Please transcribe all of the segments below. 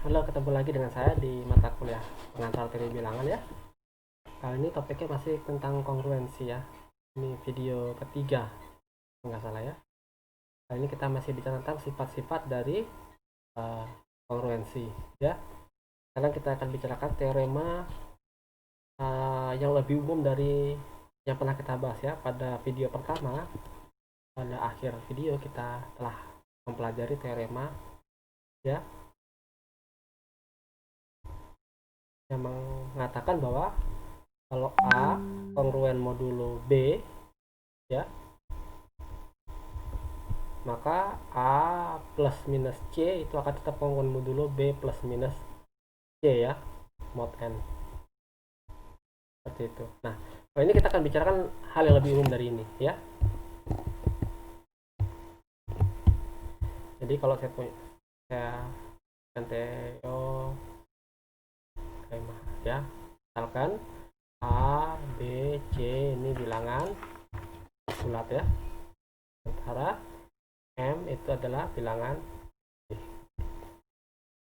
Halo, ketemu lagi dengan saya di mata kuliah pengantar teori bilangan ya. Kali ini topiknya masih tentang kongruensi ya. Ini video ketiga, nggak salah ya. Kali ini kita masih bicara tentang sifat-sifat dari uh, kongruensi ya. Sekarang kita akan bicarakan teorema yang lebih umum dari yang pernah kita bahas ya. Pada video pertama, pada akhir video kita telah mempelajari teorema ya yang mengatakan bahwa kalau A kongruen modulo B ya, maka A plus minus C itu akan tetap kongruen modulo B plus minus C ya, mod N. Seperti itu. Nah, kali ini kita akan bicarakan hal yang lebih umum dari ini ya. Jadi kalau saya punya Teo ya, misalkan A, B, C ini bilangan bulat ya. Sementara M itu adalah bilangan B.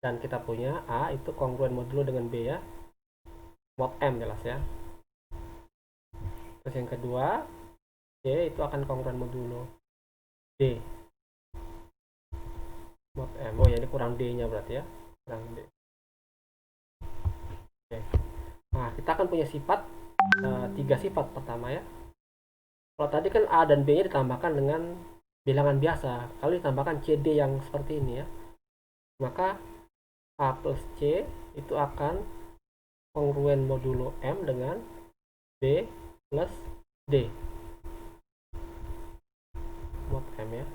Dan kita punya A itu kongruen modulo dengan B ya. Mod M jelas ya. Terus yang kedua, C itu akan kongruen modulo D. Mod M. Oh ya, ini kurang D-nya berarti ya. Kurang D. Oke. Nah, kita akan punya sifat tiga sifat pertama ya. Kalau tadi kan A dan B-nya ditambahkan dengan bilangan biasa, kalau ditambahkan CD yang seperti ini ya, maka A plus C itu akan kongruen modulo M dengan B plus D mod M ya.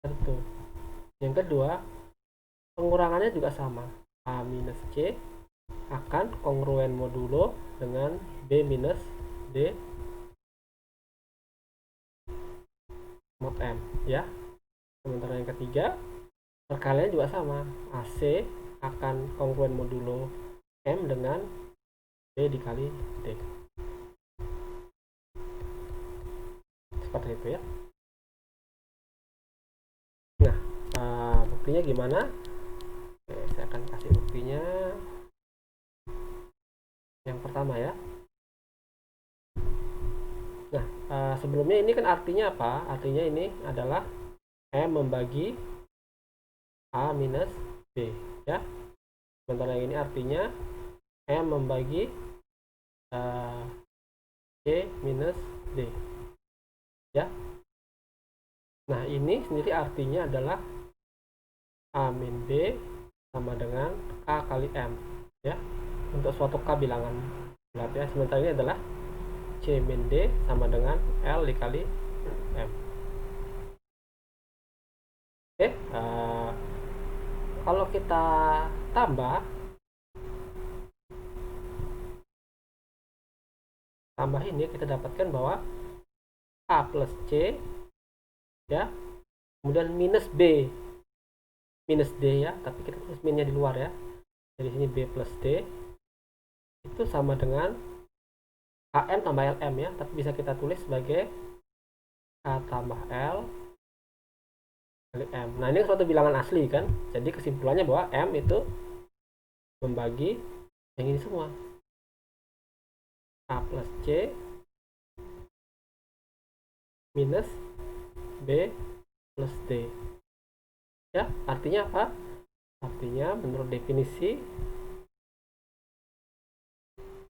Tentu. Yang kedua, pengurangannya juga sama. A minus C akan kongruen modulo dengan B minus D mod M ya. Sementara yang ketiga, perkaliannya juga sama. AC akan kongruen modulo M dengan B dikali D. Seperti itu ya. Nah, buktinya gimana? Oke, saya akan kasih buktinya. Yang pertama ya. Nah, sebelumnya ini kan artinya apa? Artinya ini adalah M membagi A minus B ya. Sementara yang ini artinya M membagi C minus D ya. Nah, ini sendiri artinya adalah A min B sama dengan K kali M ya, untuk suatu K bilangan bulat ya. Sementara ini adalah C min D sama dengan L dikali M. Oke, kalau kita tambah ini, kita dapatkan bahwa A plus C ya, kemudian minus B minus D ya, tapi kita tulis minnya di luar ya. Jadi sini B plus D itu sama dengan AM tambah LM ya, tapi bisa kita tulis sebagai A tambah L kali M. Nah, ini suatu bilangan asli kan. Jadi kesimpulannya bahwa M itu membagi yang ini semua. A plus C minus B plus D. Ya, artinya apa? Artinya menurut definisi,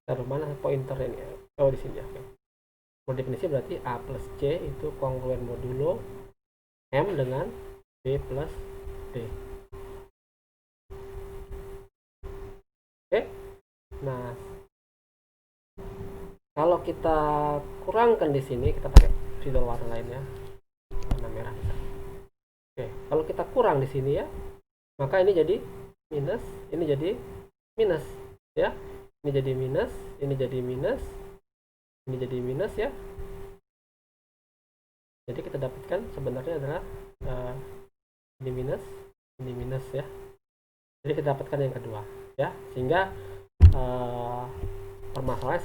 taruh mana pointer ini? Oh, di sini ya. Menurut definisi berarti A plus C itu kongruen modulo M dengan B plus D. Oke. Nah, kalau kita kurangkan di sini, kita pakai spidol warna lain ya, warna merah. Oke, kalau kita kurang di sini ya, maka ini jadi minus, ini jadi minus ya. Ini jadi minus, ini jadi minus, ini jadi minus ya. Jadi kita dapatkan sebenarnya adalah ini minus ya. Jadi kita dapatkan yang kedua ya, sehingga permasalahan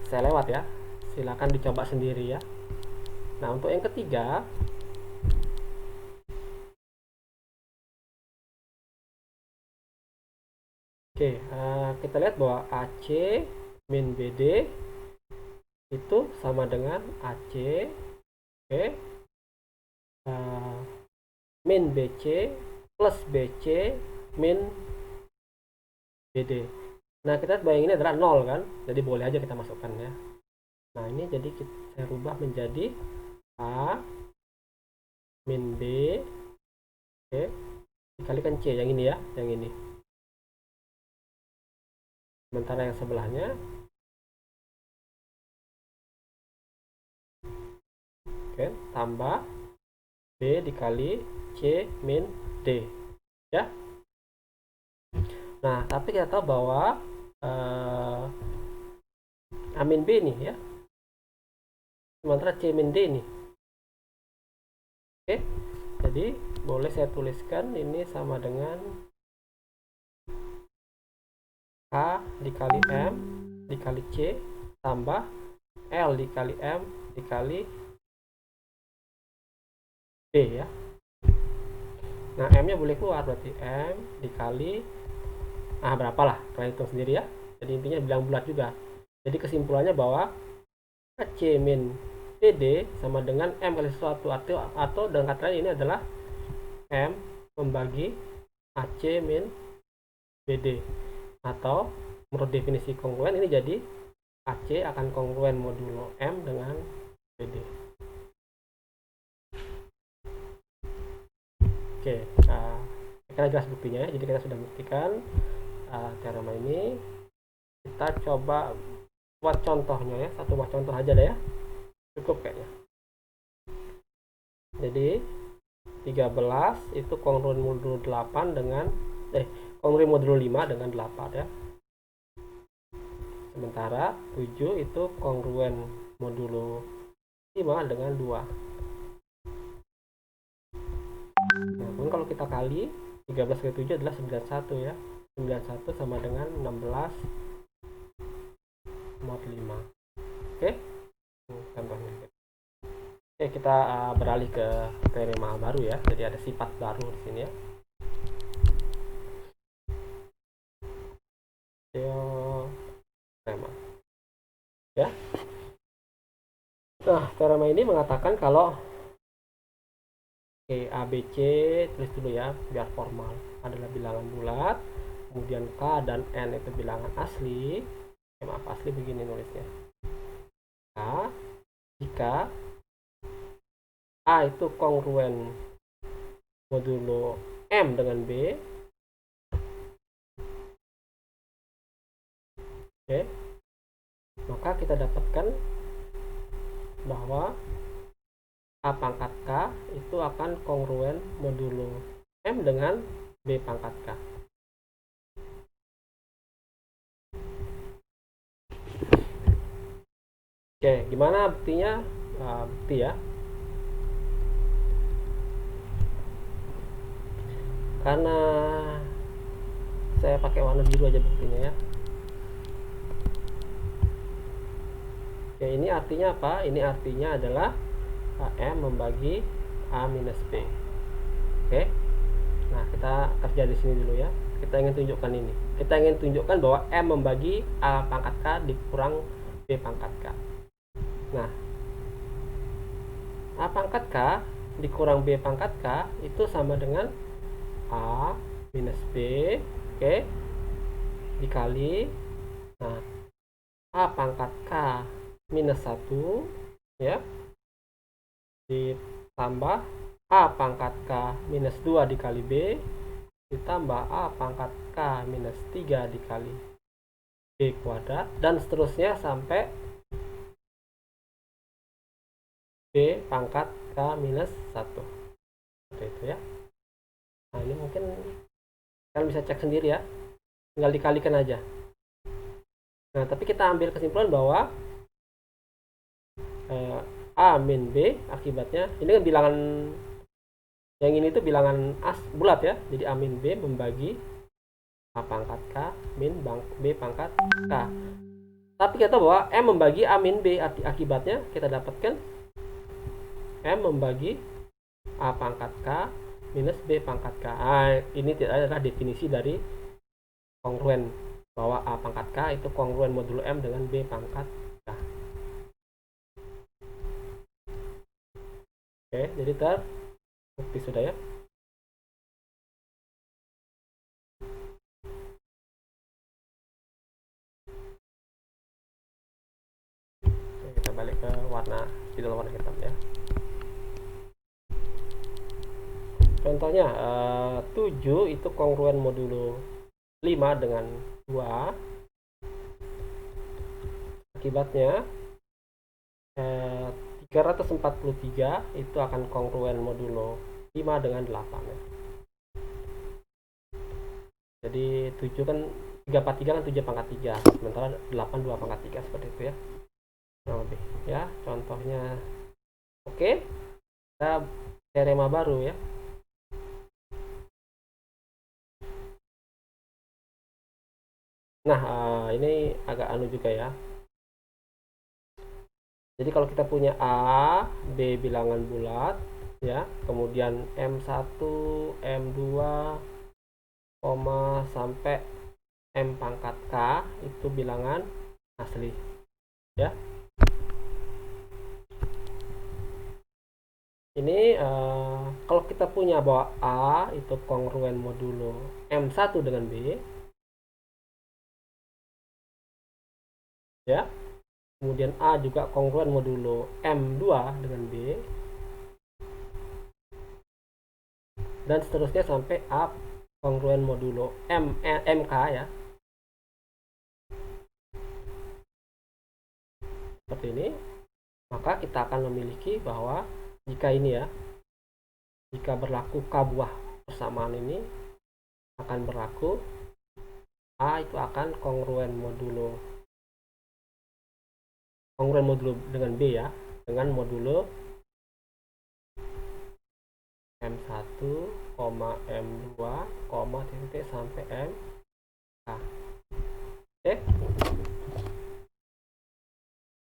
saya lewat ya. Silakan dicoba sendiri ya. Nah, untuk yang ketiga, Oke, kita lihat bahwa AC min BD itu sama dengan AC, oke, min BC plus BC min BD. Nah, kita bayangin ini adalah 0 kan, jadi boleh aja kita masukkan ya. Nah, ini jadi saya rubah menjadi A min B, oke, dikalikan C, yang ini ya, yang ini. Sementara yang sebelahnya, oke, tambah B dikali C min D, ya. Nah, tapi kita tahu bahwa A min B nih ya, sementara C min D nih. Oke, jadi boleh saya tuliskan ini sama dengan K dikali M dikali C tambah L dikali M dikali B ya. Nah, M nya boleh keluar, berarti M dikali berapa lah, kalian hitung sendiri ya. Jadi intinya bilang bulat juga. Jadi kesimpulannya bahwa C min PD sama dengan M kali sesuatu, atau dengan kata lain ini adalah M membagi AC min BD, atau menurut definisi kongruen ini jadi AC akan kongruen modulo M dengan BD. Oke, kira jelas buktinya. Jadi kita sudah buktikan teorema ini. Kita coba buat contohnya ya, satu buah contoh aja deh ya, cukup kayaknya. Jadi 13 itu kongruen modulo 8 dengan kongruen modulo 5 dengan 8 ya. Sementara 7 itu kongruen modulo 5 dengan 2. Nah, kalau kita kali 13 kali 7 adalah 91 ya. 91 sama dengan 16 mod 5. Oke. Contohnya. Oke, kita beralih ke teorema baru ya. Jadi ada sifat baru di sini ya. Teorema. Ya. Nah, teorema ini mengatakan kalau ABC, tulis dulu ya biar formal, adalah bilangan bulat, kemudian K dan N itu bilangan asli. Maaf, asli begini nulisnya. K jika A itu kongruen modulo M dengan B. Oke. Maka kita dapatkan bahwa A pangkat K itu akan kongruen modulo M dengan B pangkat K. Oke, gimana buktinya? Bukti ya. Karena saya pakai warna biru aja buktinya ya. Oke, ini artinya apa? Ini artinya adalah M membagi A minus B. Oke. Nah, kita kerja di sini dulu ya. Kita ingin tunjukkan ini. Kita ingin tunjukkan bahwa M membagi A pangkat K dikurang B pangkat K. Nah, A pangkat K dikurang B pangkat K itu sama dengan A minus B, oke, dikali, nah, A pangkat K minus 1 ya, ditambah A pangkat K minus 2 dikali B, ditambah A pangkat K minus 3 dikali B kuadrat, dan seterusnya sampai B pangkat K minus 1. Seperti itu ya. Nah, ini mungkin kalian bisa cek sendiri ya. Tinggal dikalikan aja. Nah, tapi kita ambil kesimpulan bahwa A min B akibatnya, ini kan bilangan yang ini tuh bilangan bulat ya. Jadi A min B membagi A pangkat K min B pangkat K. Tapi kita tahu bahwa M membagi A min B, akibatnya kita dapatkan M membagi A pangkat K minus B pangkat K. Ini adalah definisi dari kongruen bahwa A pangkat K itu kongruen modulo M dengan B pangkat K. Oke, jadi terbukti sudah ya. Oke, kita balik ke warna spidol warna hitam ya. Contohnya 7 itu kongruen modulo 5 dengan 2. Akibatnya 343 itu akan kongruen modulo 5 dengan 8 ya. Jadi 7 kan 343 kan 7 pangkat 3, sementara 8 2 pangkat 3 seperti itu ya. Kurang lebih ya contohnya. Oke, kita teorema baru ya. Nah, ini agak anu juga ya. Jadi kalau kita punya A, B bilangan bulat ya, kemudian M1, M2, sampai M pangkat K itu bilangan asli ya. Ini kalau kita punya bahwa A itu kongruen modulo M1 dengan B ya, kemudian A juga kongruen modulo M2 dengan B, dan seterusnya sampai A kongruen modulo MK ya, seperti ini. Maka kita akan memiliki bahwa jika ini ya, jika berlaku K buah persamaan ini akan berlaku A itu akan kongruen modulo dengan B ya, dengan modulo M1, M2, titik sampai MK. Oke.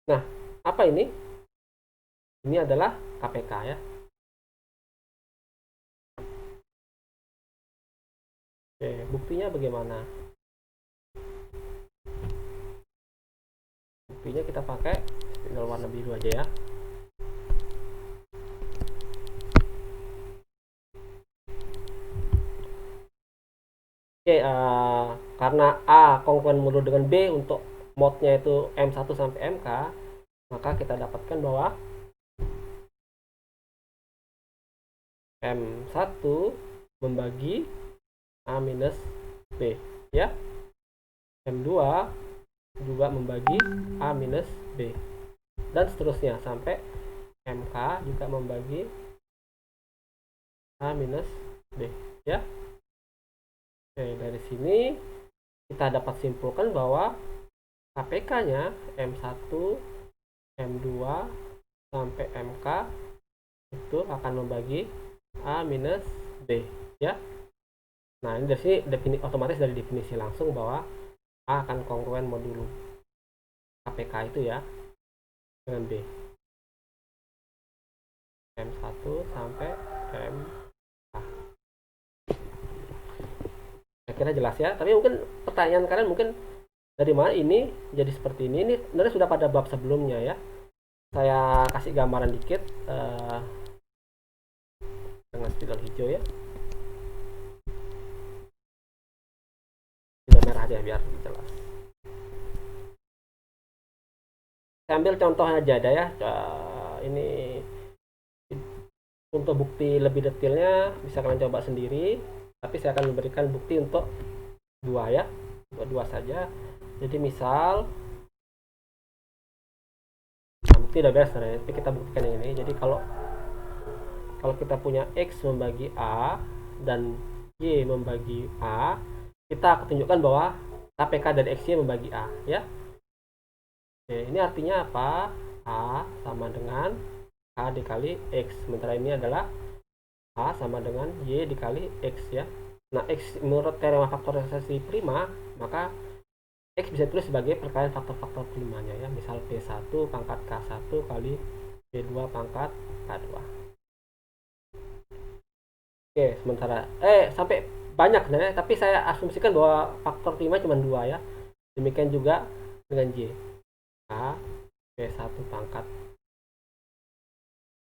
Nah, apa ini? Ini adalah KPK ya. Oke, buktinya bagaimana? Buktinya kita pakai spidol warna biru aja ya. Oke, karena A kongruen modulo dengan B untuk modnya itu M1 sampai MK, maka kita dapatkan bahwa M1 membagi A minus B ya. M2 juga membagi A minus B, dan seterusnya sampai MK juga membagi A minus B ya. Oke, dari sini kita dapat simpulkan bahwa KPK-nya M1, M2 sampai MK itu akan membagi A minus B ya. Nah, ini dari sini otomatis dari definisi langsung bahwa A akan kongruen modulo KPK itu ya dengan B. M1 sampai MK. Saya kira jelas ya, tapi mungkin pertanyaan kalian mungkin dari mana ini jadi seperti ini. Ini sebenarnya sudah pada bab sebelumnya ya. Saya kasih gambaran dikit dengan spidol hijau ya. Spidol merah aja biar jelas. Saya ambil contohnya aja ada ya. Ini untuk bukti lebih detailnya bisa kalian coba sendiri, tapi saya akan memberikan bukti untuk dua ya, untuk dua saja. Jadi misal, nah, bukti udah biasa ya, tapi kita buktikan yang ini. Jadi kalau kita punya X membagi A dan Y membagi A, kita akan tunjukkan bahwa KPK dan XY membagi A ya. Oke, ini artinya apa? A sama dengan A dikali X, sementara ini adalah A sama dengan Y dikali X ya. Nah, X menurut teorema faktorisasi prima, maka X bisa ditulis sebagai perkalian faktor-faktor primanya ya. Misal P1 pangkat K1 kali P2 pangkat K2. Oke, sementara sampai banyak sebenarnya, tapi saya asumsikan bahwa faktor prima cuma 2 ya. Demikian juga dengan Y. A P1 pangkat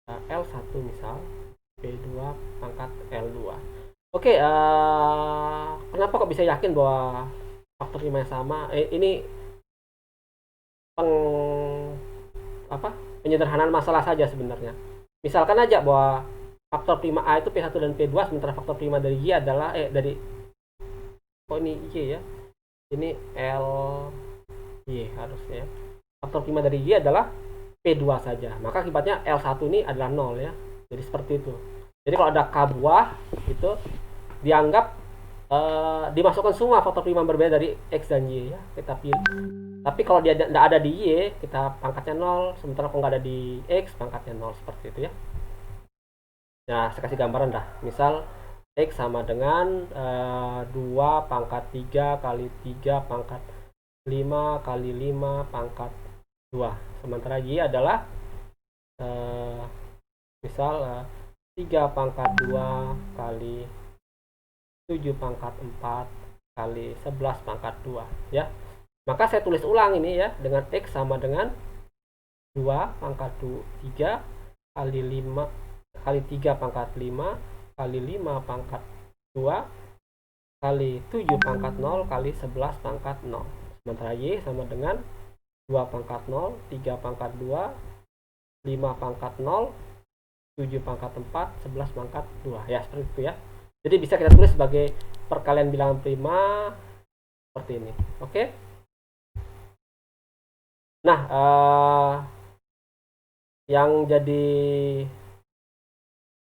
L1 misal, P2 pangkat L2. Oke, kenapa kok bisa yakin bahwa faktor prima yang sama? Ini peng apa? Penyederhanaan masalah saja sebenarnya. Misalkan aja bahwa faktor prima A itu P1 dan P2, sementara faktor prima dari Y adalah dari ini Y ya. Ini L Y harusnya. Faktor prima dari Y adalah P2 saja. Maka akibatnya L1 ini adalah 0 ya. Jadi seperti itu. Jadi kalau ada K buah itu dianggap dimasukkan semua faktor prima berbeda dari X dan Y ya. Kita pilih. Tapi kalau dia tidak ada di Y, kita pangkatnya 0. Sementara kalau nggak ada di X, pangkatnya 0. Seperti itu ya. Nah, saya kasih gambaran dah. Misal X sama dengan 2 pangkat 3 kali 3 pangkat 5 kali 5 pangkat 2. Sementara Y adalah misal 3 pangkat 2 kali 7 pangkat 4 kali 11 pangkat 2 ya. Maka saya tulis ulang ini ya, dengan X sama dengan 2 pangkat 3 kali 5 kali 3 pangkat 5 kali 5 pangkat 2 kali 7 pangkat 0 kali 11 pangkat 0. Sementara Y sama dengan 2 pangkat 0, 3 pangkat 2, 5 pangkat 0, 7 pangkat 4, 11 pangkat 2. Ya, seperti itu ya. Jadi bisa kita tulis sebagai perkalian bilangan prima seperti ini. Oke? Nah, yang jadi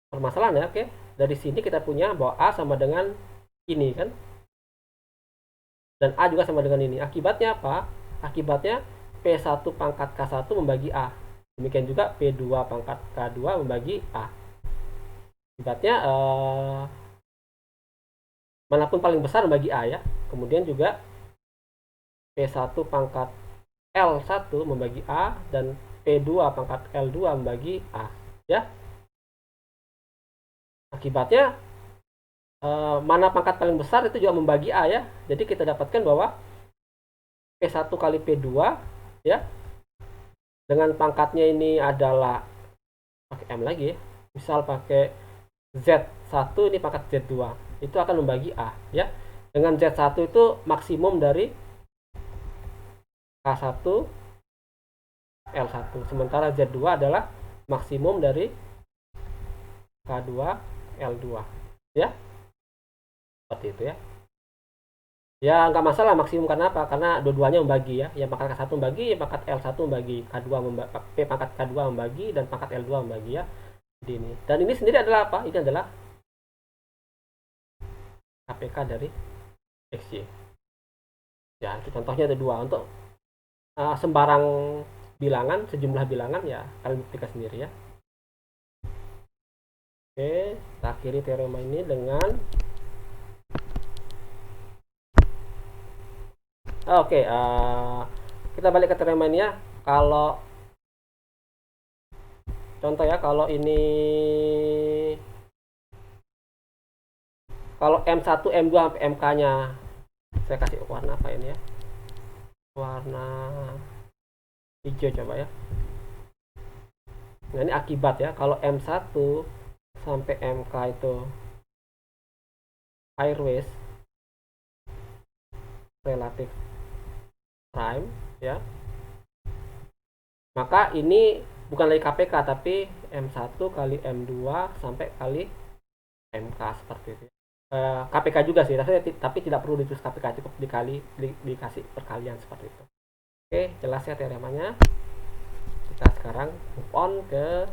permasalahan ya, oke. Dari sini kita punya bahwa A sama dengan ini kan. Dan A juga sama dengan ini. Akibatnya apa? Akibatnya P1 pangkat K1 membagi A. Demikian juga P2 pangkat K2 membagi A. Akibatnya manapun paling besar membagi A ya. Kemudian juga P1 pangkat L1 membagi A dan P2 pangkat L2 membagi A ya. Akibatnya mana pangkat paling besar itu juga membagi A ya. Jadi kita dapatkan bahwa P1 kali P2 ya, dengan pangkatnya ini adalah pakai M lagi ya. Misal pakai Z1, ini pangkat Z2, itu akan membagi A ya. Dengan Z1 itu maksimum dari K1 L1, sementara Z2 adalah maksimum dari K2 L2 ya. Seperti itu ya. Ya nggak masalah maksimum, karena apa? Karena dua-duanya membagi ya. Yang pangkat K1 membagi, yang pangkat L1 membagi, K2 P pangkat K2 membagi dan pangkat L2 membagi ya. Jadi ini. Dan ini sendiri adalah apa? Ini adalah KPK dari XY. Ya, itu contohnya ada dua. Untuk sembarang bilangan, sejumlah bilangan ya kalian buktikan sendiri ya. Oke, kita akhiri teorema ini dengan oke, kita balik ke teorema ini ya. Kalau contoh ya, kalau ini kalau M1, M2 sampai MK-nya saya kasih warna apa ini ya? Warna hijau coba ya. Nah, ini akibat ya. Kalau M1 sampai MK itu airways relatif prime ya. Maka ini bukan lagi KPK tapi M1 kali M2 sampai kali MK seperti itu. KPK juga sih, tapi tidak perlu ditulis KPK, cukup dikasih perkalian seperti itu. Oke, jelas ya teoremanya. Kita sekarang move on ke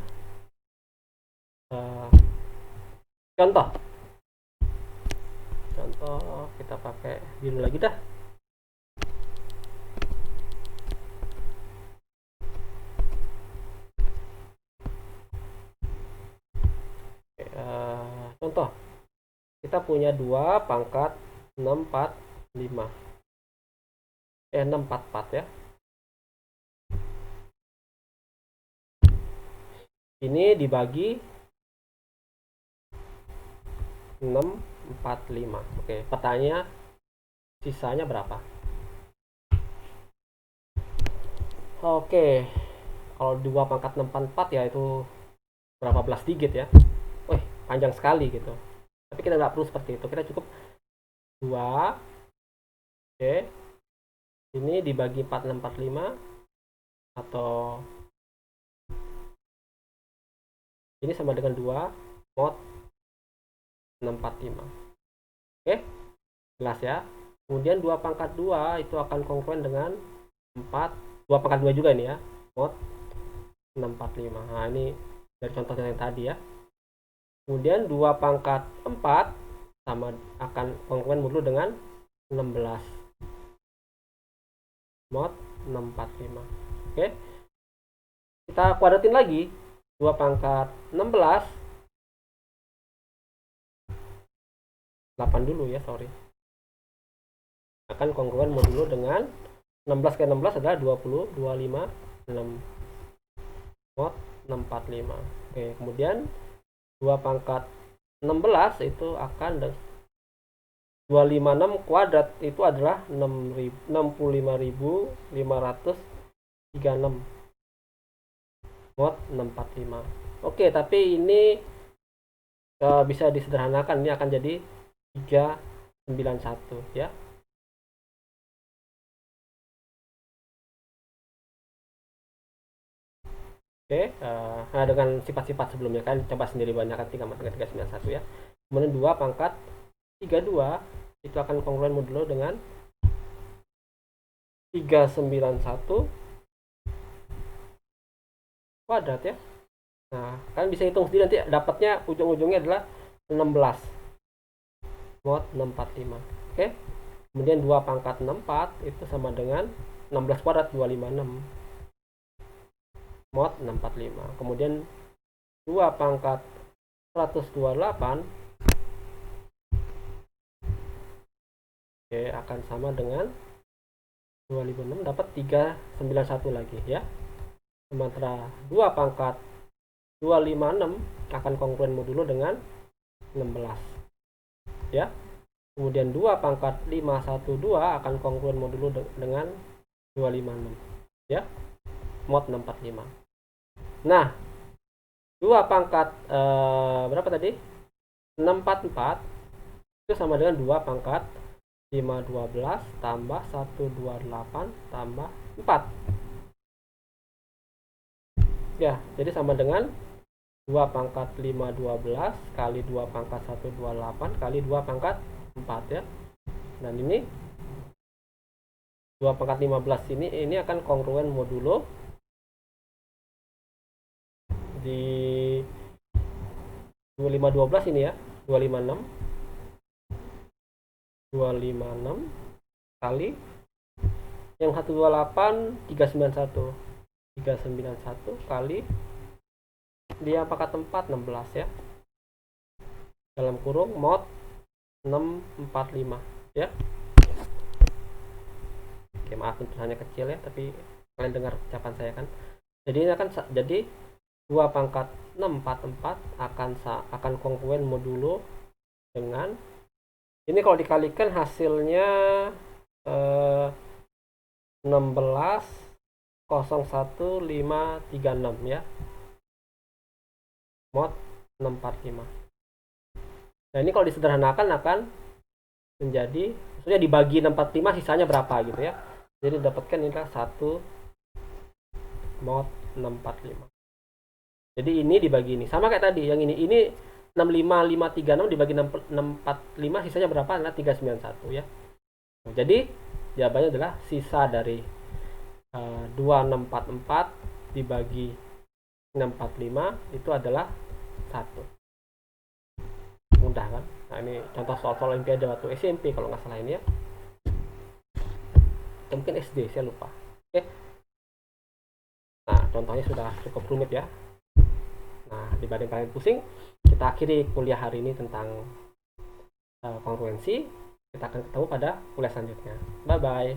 contoh. Contoh kita pakai biru lagi dah. Oke, contoh kita punya 2 pangkat 645 644 ya. Ini dibagi 6 45. Oke, pertanyaannya sisanya berapa? Oke, kalau 2 pangkat 644 ya itu berapa belas digit ya. Wih, panjang sekali gitu. Tapi kita nggak perlu seperti itu, kita cukup 2. Oke, ini dibagi 4645, atau ini sama dengan 2 mod 645. Oke, jelas ya. Kemudian 2 pangkat 2 itu akan kongruen dengan 4, 2 pangkat 2 juga ini ya, mod 645. Nah, ini dari contohnya yang tadi ya. Kemudian 2 pangkat 4 sama akan kongruen modulo dengan 16 mod 645. Oke, kita kuadratin lagi. 2 pangkat 16, 8 dulu ya, sorry, akan kongruen modulo dengan 16 ke 16 adalah 20, 25, 6 mod 645. Oke, kemudian 2 pangkat 16 itu akan 256 kuadrat itu adalah 65.536 mod 645. Oke, tapi ini bisa disederhanakan, ini akan jadi 391 ya. Oke, nah dengan sifat-sifat sebelumnya kan coba sendiri banyakkan 3 sama 391 ya. Kemudian 2 pangkat 32 itu akan kongruen modulo dengan 391 kuadrat ya. Nah, kalian bisa hitung sendiri nanti dapatnya ujung-ujungnya adalah 16 mod 645. Oke. Kemudian 2 pangkat 64 itu sama dengan 16 kuadrat 256 mod 645. Kemudian 2 pangkat 128 akan sama dengan 256, dapat 391 lagi ya. Sementara 2 pangkat 256 akan kongruen modulo dengan 16 ya. Kemudian 2 pangkat 512 akan kongruen modulo dengan 256 ya, mod 645. Nah, 2 pangkat berapa tadi? 644 itu sama dengan 2 pangkat 512 tambah 128 tambah 4 ya, jadi sama dengan 2 pangkat 512 kali 2 pangkat 128 kali 2 pangkat 4 ya. Dan ini 2 pangkat 15 ini akan kongruen modulo di 2512 ini ya, 256 kali yang 128 391 kali dia pangkat 4 16 ya, dalam kurung mod 645 ya. Oke, maaf tulisannya kecil ya, tapi kalian dengar ucapan saya kan. Jadi ini akan jadi 2 pangkat 644 akan kongruen modulo dengan ini, kalau dikalikan hasilnya 16,01536 ya, mod 645. Nah, ini kalau disederhanakan akan menjadi, maksudnya dibagi 645 sisanya berapa gitu ya. Jadi dapatkan ini adalah 1 mod 645. Jadi ini dibagi ini sama kayak tadi yang ini 65536 dibagi 645 sisanya berapa? Adalah 391 ya. Nah, jadi jawabannya adalah sisa dari 2644 dibagi 645 itu adalah 1. Mudah kan? Nah, ini contoh soal-soal olimpiade waktu SMP kalau nggak salah ini ya. Mungkin SD, saya lupa. Oke. Nah, contohnya sudah cukup rumit ya. Nah, dibanding kalian pusing, kita akhiri kuliah hari ini tentang kongruensi. Kita akan ketemu pada kuliah selanjutnya. Bye bye.